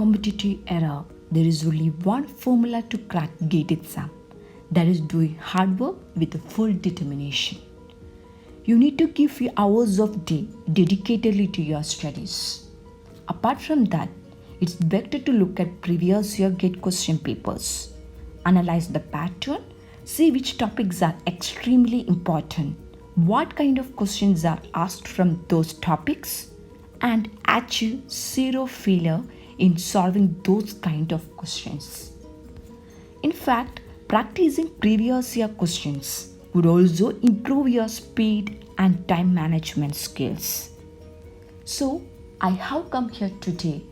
competitive era, there is only one formula to crack GATE exam. That is doing hard work with full determination. You need to give few hours of day dedicatedly to your studies. Apart from that, it's better to look at previous year GATE question papers, analyze the pattern, see which topics are extremely important, what kind of questions are asked from those topics, and achieve zero failure in solving those kind of questions. In fact, practicing previous year questions would also improve your speed and time management skills. So, I have come here today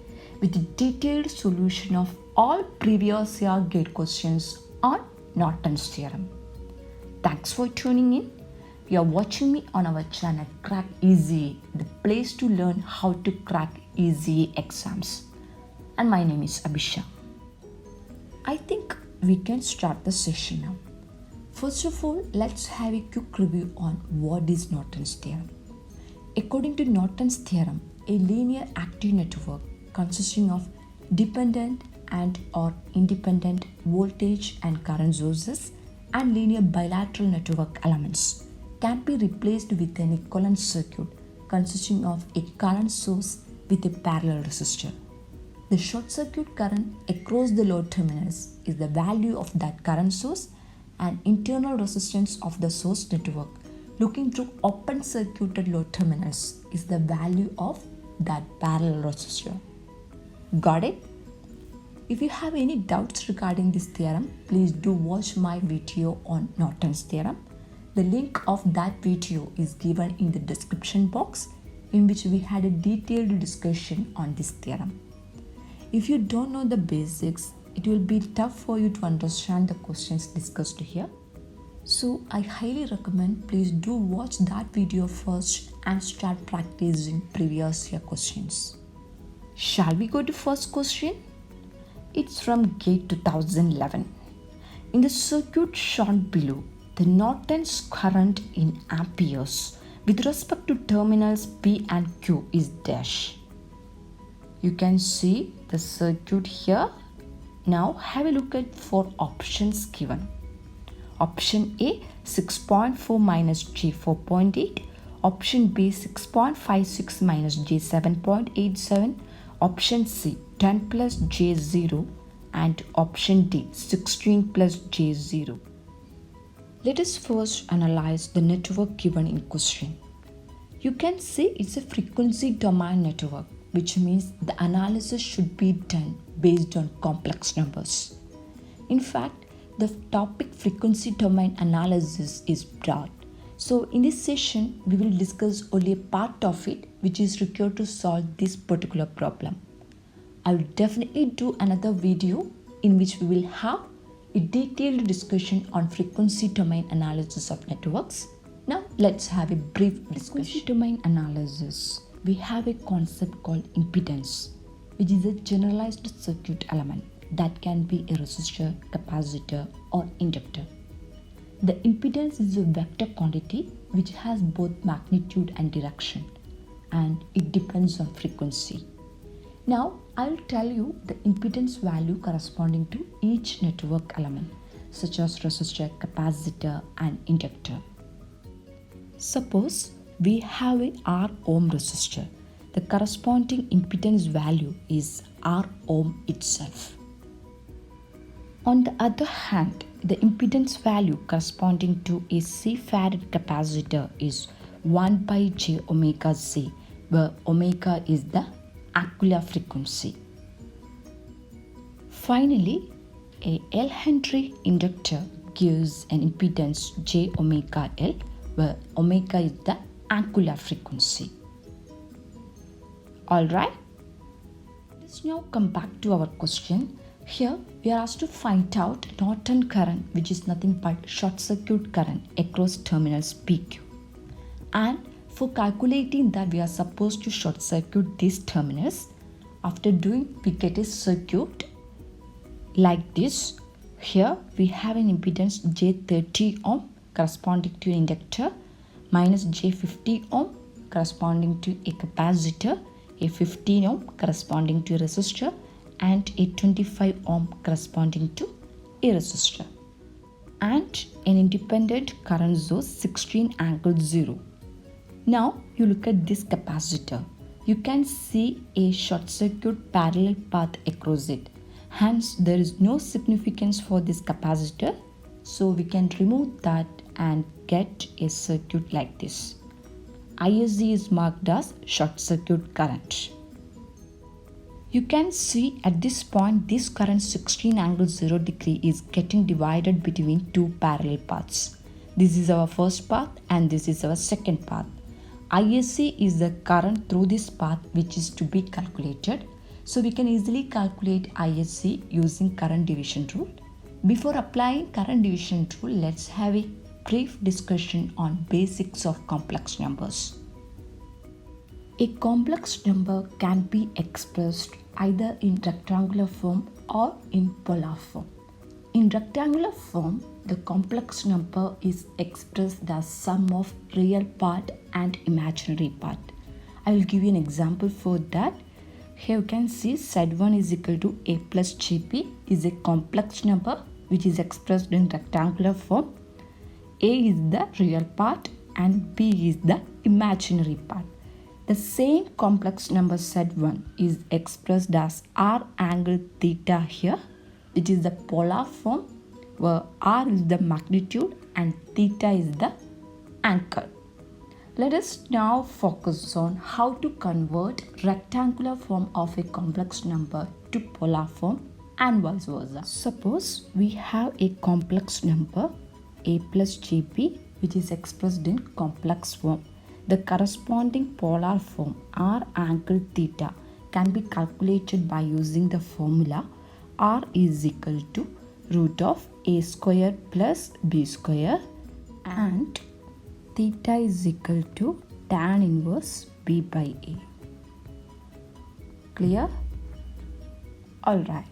with a detailed solution of all previous year GATE questions on Norton's theorem. Thanks for tuning in. You are watching me on our channel Crack Easy, the place to learn how to crack easy exams. And my name is Abhisha. I think we can start the session now. First of all, let's have a quick review on what is Norton's theorem. According to Norton's theorem, a linear active network consisting of dependent and or independent voltage and current sources and linear bilateral network elements can be replaced with an equivalent circuit consisting of a current source with a parallel resistor. The short circuit current across the load terminals is the value of that current source, and internal resistance of the source network looking through open circuited load terminals is the value of that parallel resistor. Got it? If you have any doubts regarding this theorem, please do watch my video on Norton's theorem. The link of that video is given in the description box, in which we had a detailed discussion on this theorem. If you don't know the basics, it will be tough for you to understand the questions discussed here. So I highly recommend please do watch that video first and start practicing previous year questions. Shall we go to first question? It's from GATE 2011. In the circuit shown below, the Norton's current in amperes with respect to terminals P and Q is dash. You can see the circuit here. Now have a look at 4 options given. Option A 6.4 minus J 4.8, option B 6.56 minus J 7.87, option C 10 plus J 0, and option D 16 plus J 0. Let us first analyze the network given in question. You can see it's a frequency domain network, which means the analysis should be done based on complex numbers. In fact, the topic frequency domain analysis is broad. So in this session, we will discuss only a part of it which is required to solve this particular problem. I will definitely do another video in which we will have a detailed discussion on frequency domain analysis of networks. Now let's have a brief discussion. Frequency domain analysis. We have a concept called impedance, which is a generalized circuit element that can be a resistor, capacitor, or inductor. The impedance is a vector quantity which has both magnitude and direction, and it depends on frequency. Now I will tell you the impedance value corresponding to each network element, such as resistor, capacitor, and inductor. Suppose we have a R ohm resistor. The corresponding impedance value is R ohm itself. On the other hand, the impedance value corresponding to a C farad capacitor is 1 by j omega c, where omega is the Aquila frequency. Finally, a L Henry inductor gives an impedance j omega L, where omega is the Aquila frequency. Alright, let's now come back to our question. Here we are asked to find out Norton current, which is nothing but short circuit current across terminals PQ. And for calculating that, we are supposed to short circuit these terminals. After doing, we get a circuit like this. Here we have an impedance J30 ohm corresponding to an inductor, minus J50 ohm corresponding to a capacitor, a 15 ohm corresponding to a resistor, and a 25 ohm corresponding to a resistor, and an independent current source 16 angle 0. Now you look at this capacitor. You can see a short circuit parallel path across it. Hence there is no significance for this capacitor. So we can remove that and get a circuit like this. ISC is marked as short circuit current. You can see at this point this current 16 angle 0 degree is getting divided between two parallel paths. This is our first path and this is our second path. ISC is the current through this path which is to be calculated. So we can easily calculate ISC using current division rule. Before applying current division rule, let's have a brief discussion on basics of complex numbers. A complex number can be expressed either in rectangular form or in polar form. In rectangular form, the complex number is expressed as sum of real part and imaginary part. I will give you an example for that. Here you can see Z1 is equal to A plus JB is a complex number which is expressed in rectangular form. A is the real part and B is the imaginary part. The same complex number Z1 is expressed as R angle theta here, which is the polar form, where R is the magnitude and theta is the angle. Let us now focus on how to convert rectangular form of a complex number to polar form and vice versa. Suppose we have a complex number A plus JB which is expressed in complex form. The corresponding polar form R angle theta can be calculated by using the formula R is equal to root of A square plus B square and theta is equal to tan inverse B by A. Clear? Alright.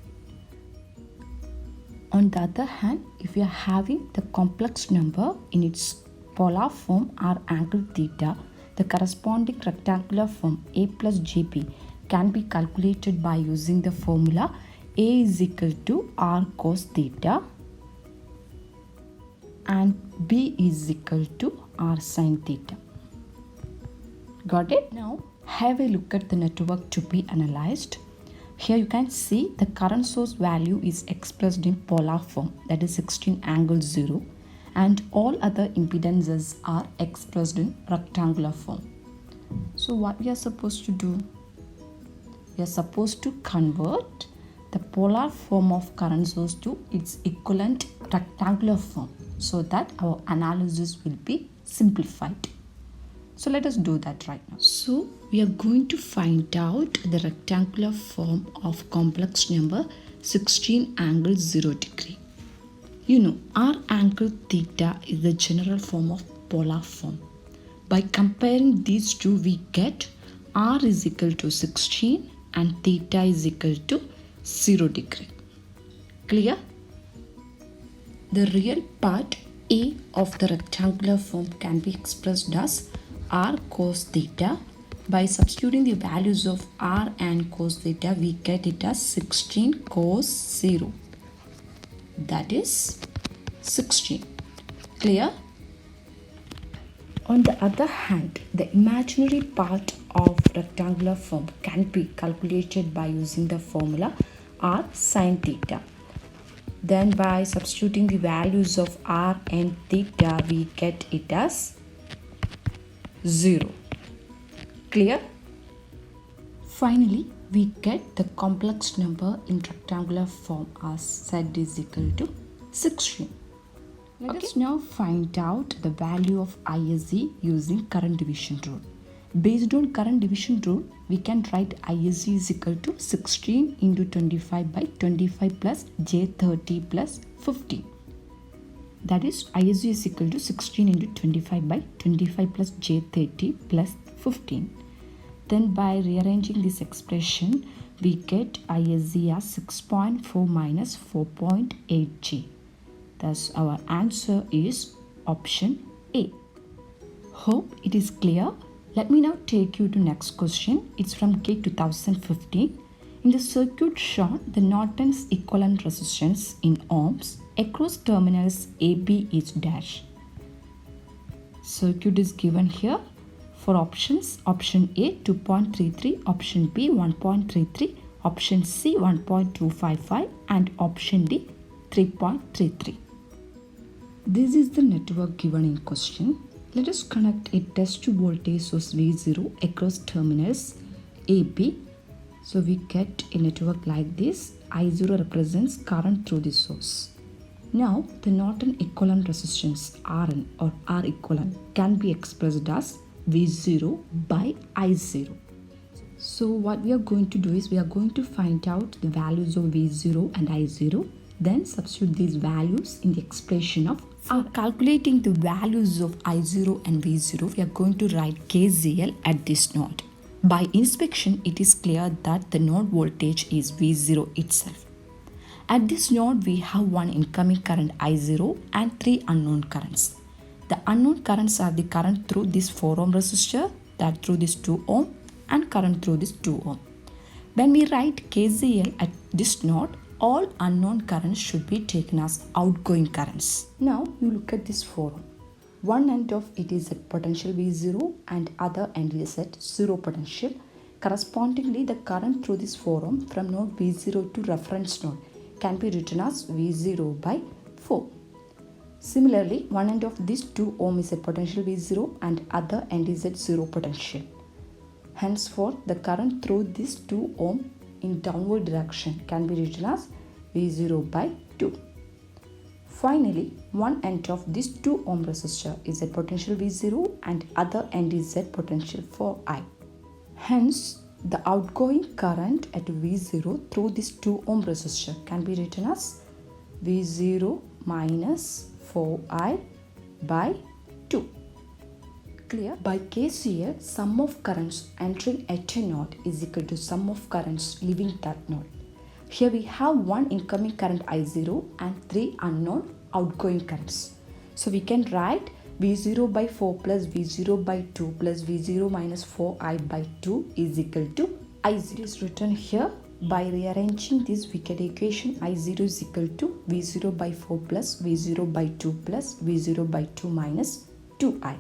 On the other hand, if you are having the complex number in its polar form R angle theta, the corresponding rectangular form A plus JB can be calculated by using the formula A is equal to R cos theta and B is equal to R sin theta. Got it? Now have a look at the network to be analyzed. Here you can see the current source value is expressed in polar form, that is 16 angle 0, and all other impedances are expressed in rectangular form. So what we are supposed to do? We are supposed to convert the polar form of current source to its equivalent rectangular form so that our analysis will be simplified. So let us do that right now. So we are going to find out the rectangular form of complex number 16 angle 0 degree. You know, R angle theta is the general form of polar form. By comparing these two, we get R is equal to 16 and theta is equal to 0 degree. Clear? The real part A of the rectangular form can be expressed as R cos theta. By substituting the values of R and cos theta, we get it as 16 cos 0. That is 16. Clear? On the other hand, the imaginary part of rectangular form can be calculated by using the formula R sin theta. Then by substituting the values of R and theta, we get it as 0. Clear? Finally, we get the complex number in rectangular form as Z is equal to 16. Let us now find out the value of ISC using current division rule. Based on current division rule, we can write ISC is equal to 16 into 25 by 25 plus J30 plus 15. That is, ISC is equal to 16 into 25 by 25 plus J30 plus 15. Then by rearranging this expression, we get ISC as 6.4 minus 4.8 G. Thus, our answer is option A. Hope it is clear. Let me now take you to next question. It's from GATE 2015. In the circuit shown, the Norton's equivalent resistance in ohms across terminals AB is dash. Circuit is given here for options. Option A 2.33, option B 1.33, option C 1.255 and option D 3.33. This is the network given in question. Let us connect a test voltage source V0 across terminals AB. So we get a network like this. I0 represents current through the source. Now the Norton equivalent resistance Rn or R equivalent can be expressed as V0 by I0. So what we are going to do is we are going to find out the values of V0 and I0, then substitute these values in the expression of R. For calculating the values of I0 and V0, we are going to write KCL at this node. By inspection, it is clear that the node voltage is V0 itself. At this node, we have one incoming current I0 and three unknown currents. The unknown currents are the current through this 4 ohm resistor, that through this 2 ohm and current through this 2 ohm. When we write KCL at this node, all unknown currents should be taken as outgoing currents. Now you look at this 4 ohm. One end of it is at potential V0 and other end is at 0 potential. Correspondingly, the current through this 4 ohm from node V0 to reference node can be written as V0 by 4. Similarly, one end of this 2 ohm is at potential V0 and other end is at 0 potential. Henceforth, the current through this 2 ohm in downward direction can be written as V0 by 2. Finally, one end of this 2 ohm resistor is at potential V0 and other end is at potential 4I. Hence, the outgoing current at V0 through this 2 ohm resistor can be written as V0 minus 4I by 2. Clear? By KCL, sum of currents entering at a node is equal to sum of currents leaving that node. Here we have one incoming current I0 and three unknown outgoing currents. So we can write V0 by 4 plus V0 by 2 plus V0 minus 4I by 2 is equal to I0. It is written here. By rearranging this, we get equation I0 is equal to V0 by 4 plus V0 by 2 plus V0 by 2 minus 2I.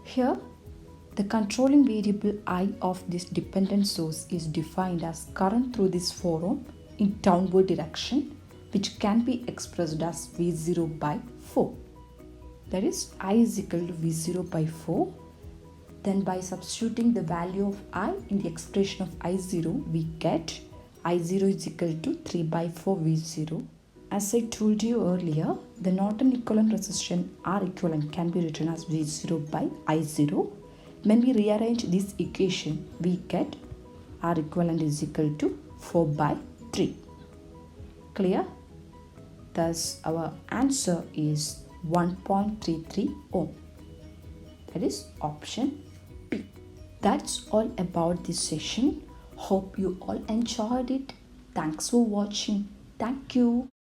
Here, the controlling variable I of this dependent source is defined as current through this 4 ohm in downward direction, which can be expressed as V0 by 4. That is, I is equal to V0 by 4. Then by substituting the value of I in the expression of I0, we get I0 is equal to 3 by 4 V0. As I told you earlier, the Norton equivalent resistance R equivalent can be written as V0 by I0. When we rearrange this equation, we get R equivalent is equal to 4 by 3. Clear? Thus, our answer is 1.33 ohm. That is option B. That's all about this session. Hope you all enjoyed it. Thanks for watching. Thank you.